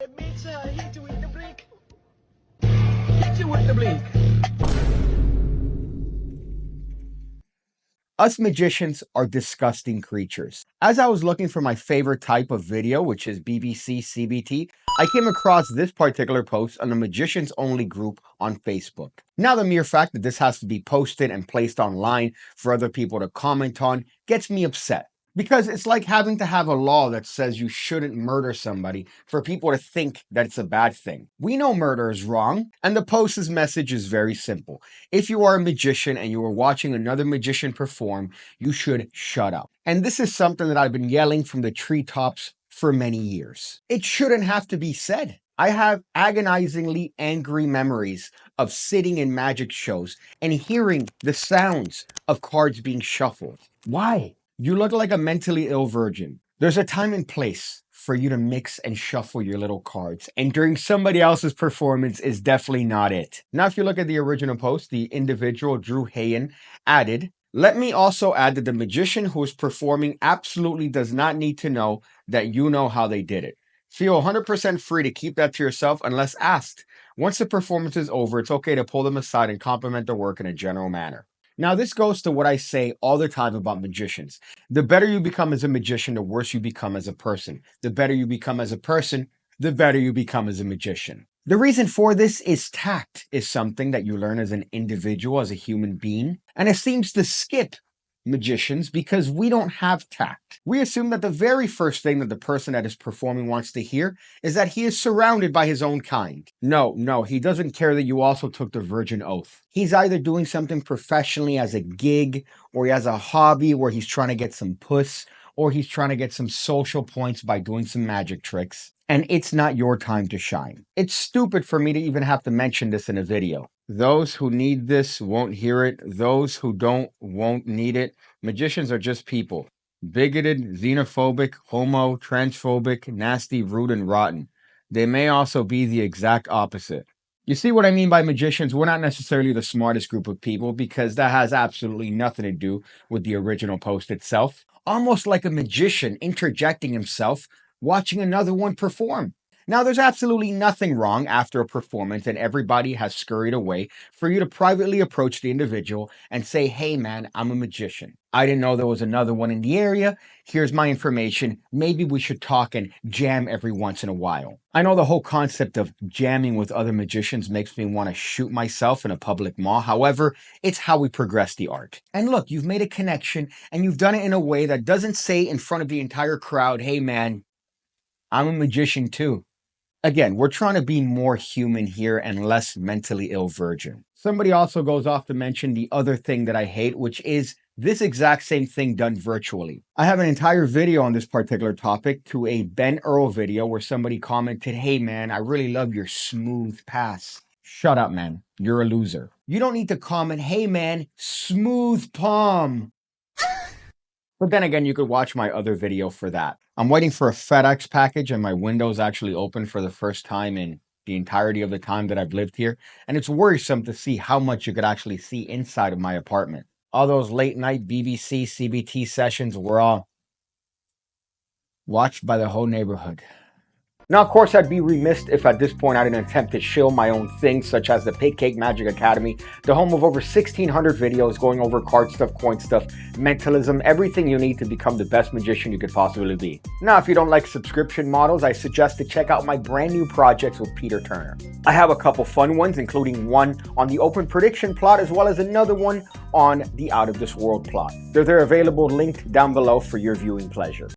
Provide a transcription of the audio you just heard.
Hit you with the brick. Hit you with the blink. Us magicians are disgusting creatures. As I was looking for my favorite type of video, which is BBC CBT, I came across this particular post on the Magicians Only group on Facebook. Now, the mere fact that this has to be posted and placed online for other people to comment on gets me upset. Because it's like having to have a law that says you shouldn't murder somebody for people to think that it's a bad thing. We know murder is wrong, and the post's message is very simple. If you are a magician and you are watching another magician perform, you should shut up. And this is something that I've been yelling from the treetops for many years. It shouldn't have to be said. I have agonizingly angry memories of sitting in magic shows and hearing the sounds of cards being shuffled. Why? You look like a mentally ill virgin. There's a time and place for you to mix and shuffle your little cards, and during somebody else's performance is definitely not it. Now, if you look at the original post, the individual Drew Hayen added, "Let me also add that the magician who is performing absolutely does not need to know that you know how they did it. Feel 100% free to keep that to yourself unless asked. Once the performance is over, it's okay to pull them aside and compliment their work in a general manner." Now, this goes to what I say all the time about magicians. The better you become as a magician, the worse you become as a person. The better you become as a person, the better you become as a magician. The reason for this is tact is something that you learn as an individual, as a human being, and it seems to skip magicians because we don't have tact. We assume that the very first thing that the person that is performing wants to hear is that he is surrounded by his own kind. No, he doesn't care that you also took the virgin oath. He's either doing something professionally as a gig, or he has a hobby where he's trying to get some puss, or he's trying to get some social points by doing some magic tricks. And it's not your time to shine. It's stupid for me to even have to mention this in a video. Those who need this won't hear it. Those who don't won't need it. Magicians are just people. Bigoted, xenophobic, homo, transphobic, nasty, rude, and rotten. They may also be the exact opposite. You see what I mean by magicians? We're not necessarily the smartest group of people because that has absolutely nothing to do with the original post itself. Almost like a magician interjecting himself watching another one perform. Now, there's absolutely nothing wrong after a performance and everybody has scurried away for you to privately approach the individual and say, "Hey man, I'm a magician. I didn't know there was another one in the area. Here's my information. Maybe we should talk and jam every once in a while." I know the whole concept of jamming with other magicians makes me want to shoot myself in a public mall. However, it's how we progress the art. And look, you've made a connection and you've done it in a way that doesn't say in front of the entire crowd, "Hey man, I'm a magician too." Again, we're trying to be more human here and less mentally ill virgin. Somebody also goes off to mention the other thing that I hate, which is this exact same thing done virtually. I have an entire video on this particular topic to a Ben Earl video where somebody commented, "Hey man, I really love your smooth pass." Shut up, man. You're a loser. You don't need to comment, "Hey man, smooth palm." But then again, you could watch my other video for that. I'm waiting for a FedEx package and my window's actually open for the first time in the entirety of the time that I've lived here. And it's worrisome to see how much you could actually see inside of my apartment. All those late night BBC, CBT sessions were all watched by the whole neighborhood. Now, of course, I'd be remiss if at this point I didn't attempt to shill my own things, such as the PigCake Magic Academy, the home of over 1,600 videos going over card stuff, coin stuff, mentalism, everything you need to become the best magician you could possibly be. Now, if you don't like subscription models, I suggest to check out my brand new projects with Peter Turner. I have a couple fun ones, including one on the open prediction plot, as well as another one on the out of this world plot. They're available linked down below for your viewing pleasure.